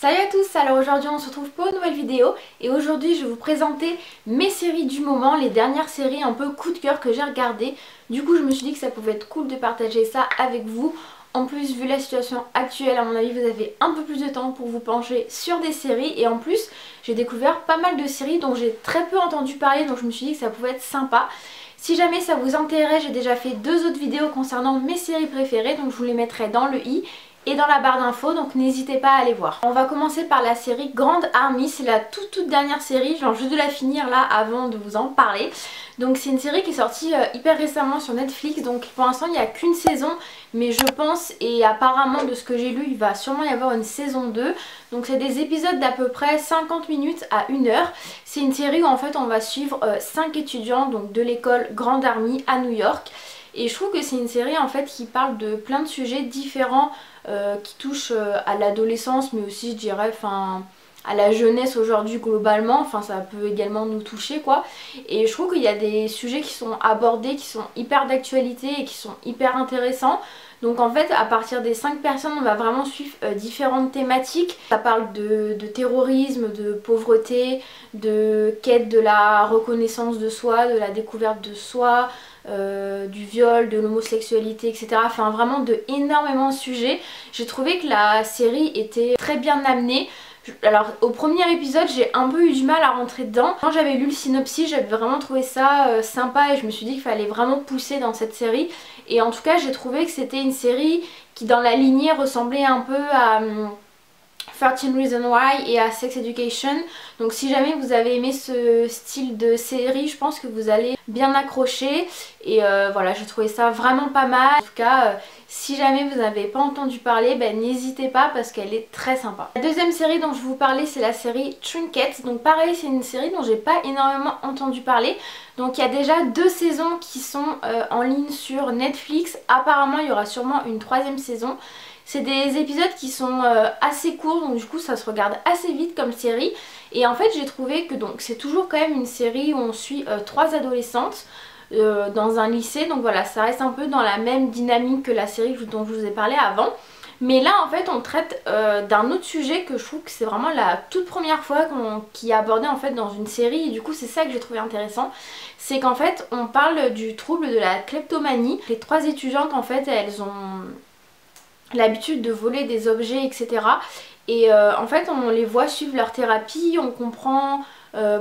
Salut à tous, alors aujourd'hui on se retrouve pour une nouvelle vidéo et aujourd'hui je vais vous présenter mes séries du moment, les dernières séries un peu coup de cœur que j'ai regardées. Du coup je me suis dit que ça pouvait être cool de partager ça avec vous. En plus vu la situation actuelle, à mon avis vous avez un peu plus de temps pour vous pencher sur des séries. Et en plus j'ai découvert pas mal de séries dont j'ai très peu entendu parler, donc je me suis dit que ça pouvait être sympa. Si jamais ça vous intéresse, j'ai déjà fait deux autres vidéos concernant mes séries préférées, donc je vous les mettrai dans le i et dans la barre d'infos, donc n'hésitez pas à aller voir. On va commencer par la série Grand Army, c'est la toute dernière série, je viens juste de la finir là avant de vous en parler. Donc c'est une série qui est sortie hyper récemment sur Netflix, donc pour l'instant il n'y a qu'une saison, mais je pense et apparemment de ce que j'ai lu il va sûrement y avoir une saison 2. Donc c'est des épisodes d'à peu près 50 minutes à 1 heure. C'est une série où en fait on va suivre 5 étudiants donc de l'école Grand Army à New York. Et je trouve que c'est une série en fait qui parle de plein de sujets différents qui touchent à l'adolescence, mais aussi je dirais à la jeunesse aujourd'hui globalement, enfin ça peut également nous toucher quoi. Et je trouve qu'il y a des sujets qui sont abordés, qui sont hyper d'actualité et qui sont hyper intéressants. Donc en fait à partir des 5 personnes on va vraiment suivre différentes thématiques. Ça parle de terrorisme, de pauvreté, de quête de la reconnaissance de soi, de la découverte de soi, du viol, de l'homosexualité, etc. Enfin vraiment de énormément de sujets. J'ai trouvé que la série était très bien amenée. Alors au premier épisode j'ai un peu eu du mal à rentrer dedans. Quand j'avais lu le synopsis j'avais vraiment trouvé ça sympa et je me suis dit qu'il fallait vraiment pousser dans cette série. Et en tout cas j'ai trouvé que c'était une série qui dans la lignée ressemblait un peu à 13 Reasons Why et à Sex Education. Donc si jamais vous avez aimé ce style de série, je pense que vous allez bien accrocher. Et voilà, j'ai trouvé ça vraiment pas mal. En tout cas, si jamais vous n'avez pas entendu parler, n'hésitez pas parce qu'elle est très sympa. La deuxième série dont je vous parlais, c'est la série Trinket. Donc pareil, c'est une série dont j'ai pas énormément entendu parler. Donc il y a déjà 2 saisons qui sont en ligne sur Netflix. Apparemment, il y aura sûrement une 3e saison. C'est des épisodes qui sont assez courts, donc du coup ça se regarde assez vite comme série. Et en fait j'ai trouvé que donc c'est toujours quand même une série où on suit 3 adolescentes dans un lycée. Donc voilà, ça reste un peu dans la même dynamique que la série dont je vous ai parlé avant. Mais là en fait on traite d'un autre sujet que je trouve que c'est vraiment la toute première fois qui est abordé en fait dans une série. Et du coup c'est ça que j'ai trouvé intéressant. C'est qu'en fait on parle du trouble de la kleptomanie. Les 3 étudiantes en fait elles ont l'habitude de voler des objets, etc. Et en fait on les voit suivre leur thérapie, on comprend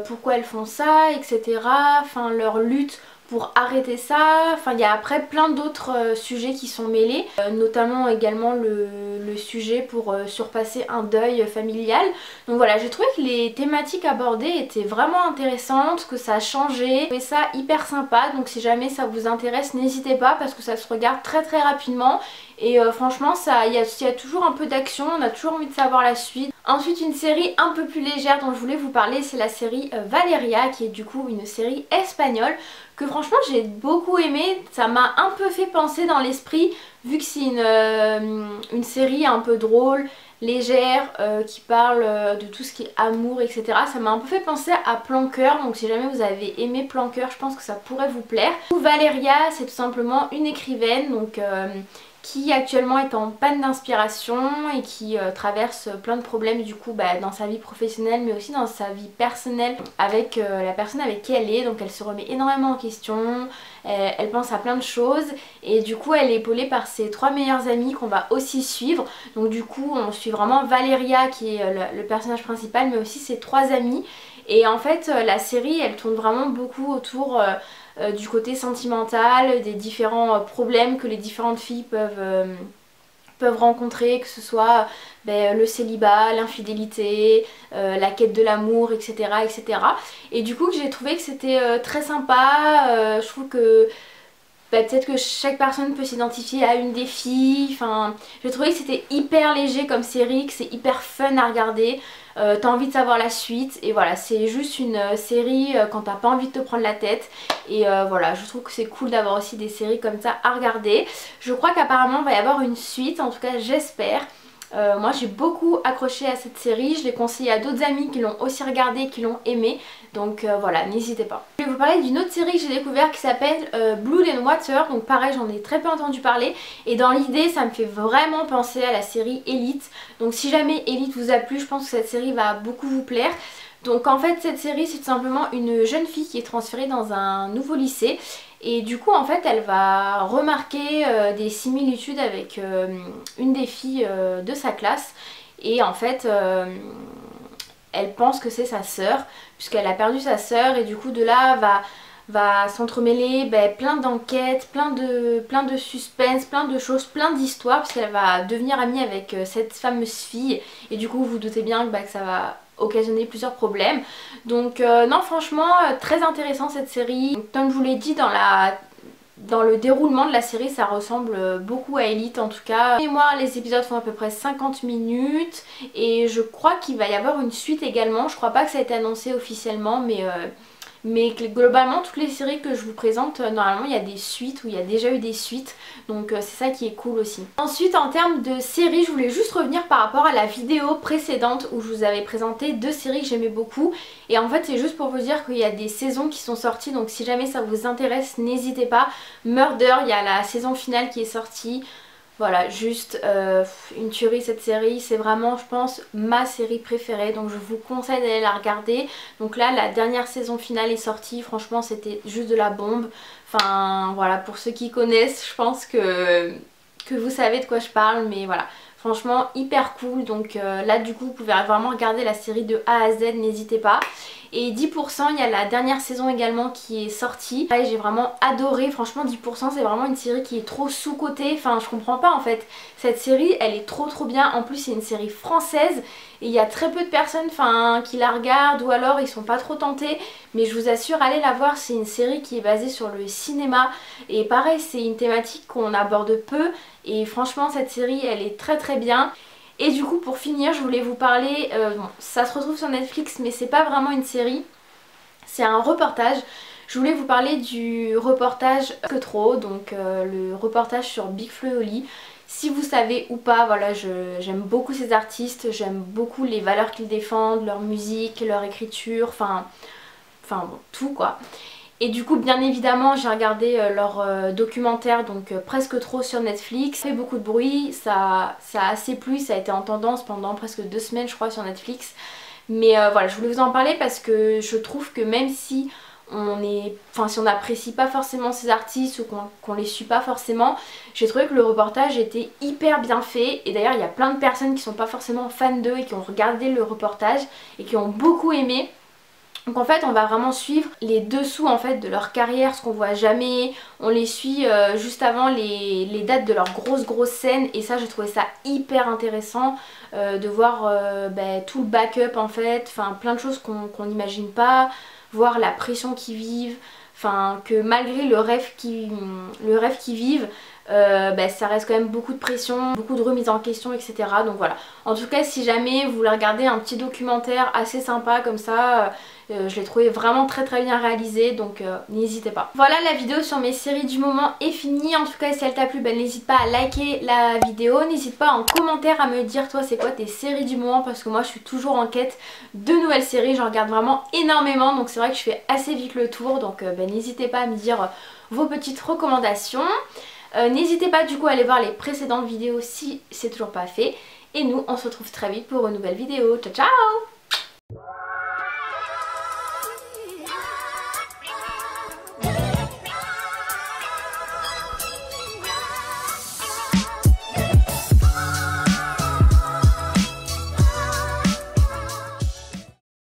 pourquoi elles font ça, etc. Enfin leur lutte pour arrêter ça. Enfin il y a après plein d'autres sujets qui sont mêlés, notamment également le sujet pour surpasser un deuil familial. Donc voilà, j'ai trouvé que les thématiques abordées étaient vraiment intéressantes, que ça a changé. J'ai trouvé ça hyper sympa, donc si jamais ça vous intéresse n'hésitez pas parce que ça se regarde très rapidement. Et franchement il y a toujours un peu d'action, on a toujours envie de savoir la suite. Ensuite une série un peu plus légère dont je voulais vous parler, c'est la série Valeria, qui est du coup une série espagnole que franchement j'ai beaucoup aimé. Ça m'a un peu fait penser dans l'esprit, vu que c'est une série un peu drôle, légère, qui parle de tout ce qui est amour, etc. Ça m'a un peu fait penser à Plan Cœur, donc si jamais vous avez aimé Plan Cœur, je pense que ça pourrait vous plaire. Valeria, c'est tout simplement une écrivaine donc qui actuellement est en panne d'inspiration et qui traverse plein de problèmes du coup dans sa vie professionnelle mais aussi dans sa vie personnelle avec la personne avec qui elle est. Donc elle se remet énormément en question, elle pense à plein de choses et du coup elle est épaulée par ses 3 meilleures amies qu'on va aussi suivre. Donc du coup on suit vraiment Valeria qui est le personnage principal mais aussi ses 3 amies. Et en fait la série elle tourne vraiment beaucoup autour du côté sentimental, des différents problèmes que les différentes filles peuvent rencontrer, que ce soit le célibat, l'infidélité, la quête de l'amour, etc., etc. Et du coup j'ai trouvé que c'était très sympa. Je trouve que peut-être que chaque personne peut s'identifier à une des filles. Enfin, j'ai trouvé que c'était hyper léger comme série, que c'est hyper fun à regarder. T'as envie de savoir la suite et voilà, c'est juste une série quand t'as pas envie de te prendre la tête. Et voilà, je trouve que c'est cool d'avoir aussi des séries comme ça à regarder. Je crois qu'apparemment il va y avoir une suite, en tout cas j'espère. Moi j'ai beaucoup accroché à cette série, je l'ai conseillé à d'autres amis qui l'ont aussi regardé, qui l'ont aimé, donc voilà, n'hésitez pas. Je vais vous parler d'une autre série que j'ai découverte qui s'appelle Blood and Water, donc pareil j'en ai très peu entendu parler et dans l'idée ça me fait vraiment penser à la série Elite, donc si jamais Elite vous a plu, je pense que cette série va beaucoup vous plaire. Donc en fait cette série c'est tout simplement une jeune fille qui est transférée dans un nouveau lycée et du coup en fait elle va remarquer des similitudes avec une des filles de sa classe et en fait elle pense que c'est sa sœur puisqu'elle a perdu sa sœur et du coup de là va s'entremêler plein d'enquêtes, plein de suspense, plein de choses, plein d'histoires puisqu'elle va devenir amie avec cette fameuse fille et du coup vous vous doutez bien que ça va occasionner plusieurs problèmes. Donc non franchement très intéressant cette série. Donc, comme je vous l'ai dit dans le déroulement de la série ça ressemble beaucoup à Elite en tout cas. Et moi les épisodes font à peu près 50 minutes et je crois qu'il va y avoir une suite également. Je crois pas que ça a été annoncé officiellement mais globalement toutes les séries que je vous présente normalement il y a des suites ou il y a déjà eu des suites donc c'est ça qui est cool aussi. Ensuite en termes de séries je voulais juste revenir par rapport à la vidéo précédente où je vous avais présenté deux séries que j'aimais beaucoup et en fait c'est juste pour vous dire qu'il y a des saisons qui sont sorties donc si jamais ça vous intéresse n'hésitez pas. Murder, il y a la saison finale qui est sortie. Voilà, juste une tuerie cette série, c'est vraiment je pense ma série préférée donc je vous conseille d'aller la regarder. Donc là la dernière saison finale est sortie, franchement c'était juste de la bombe. Enfin voilà, pour ceux qui connaissent je pense que vous savez de quoi je parle mais voilà. Franchement hyper cool donc là du coup vous pouvez vraiment regarder la série de A à Z, n'hésitez pas. Et 10% il y a la dernière saison également qui est sortie. J'ai vraiment adoré, franchement 10% c'est vraiment une série qui est trop sous-cotée, enfin je comprends pas en fait. Cette série elle est trop bien, en plus c'est une série française et il y a très peu de personnes qui la regardent ou alors ils sont pas trop tentés. Mais je vous assure allez la voir, c'est une série qui est basée sur le cinéma et pareil c'est une thématique qu'on aborde peu et franchement cette série elle est très bien. Et du coup pour finir je voulais vous parler, bon, ça se retrouve sur Netflix mais c'est pas vraiment une série, c'est un reportage. Je voulais vous parler du reportage Que Trop, donc le reportage sur Big Flo et Oli. Si vous savez ou pas, voilà, j'aime beaucoup ces artistes, j'aime beaucoup les valeurs qu'ils défendent, leur musique, leur écriture, enfin bon, tout quoi. Et du coup bien évidemment j'ai regardé leur documentaire donc Presque Trop sur Netflix. Ça fait beaucoup de bruit, ça a assez plu, ça a été en tendance pendant presque 2 semaines je crois sur Netflix. Mais voilà je voulais vous en parler parce que je trouve que même si si on n'apprécie pas forcément ces artistes ou qu'on les suit pas forcément, j'ai trouvé que le reportage était hyper bien fait. Et d'ailleurs il y a plein de personnes qui sont pas forcément fans d'eux et qui ont regardé le reportage et qui ont beaucoup aimé. Donc en fait on va vraiment suivre les dessous en fait de leur carrière, ce qu'on voit jamais. On les suit juste avant les dates de leurs grosses scènes et ça j'ai trouvé ça hyper intéressant de voir tout le backup en fait, enfin plein de choses qu'on n'imagine pas, voir la pression qu'ils vivent, enfin que malgré le rêve qu'ils vivent, ça reste quand même beaucoup de pression, beaucoup de remise en question etc. Donc voilà, en tout cas si jamais vous voulez regarder un petit documentaire assez sympa comme ça, je l'ai trouvé vraiment très bien réalisé donc n'hésitez pas. Voilà, la vidéo sur mes séries du moment est finie. En tout cas si elle t'a plu, n'hésite pas à liker la vidéo, n'hésite pas en commentaire à me dire toi c'est quoi tes séries du moment parce que moi je suis toujours en quête de nouvelles séries, j'en regarde vraiment énormément donc c'est vrai que je fais assez vite le tour donc n'hésitez pas à me dire vos petites recommandations. N'hésitez pas du coup à aller voir les précédentes vidéos si c'est toujours pas fait. Et nous on se retrouve très vite pour une nouvelle vidéo. Ciao ciao!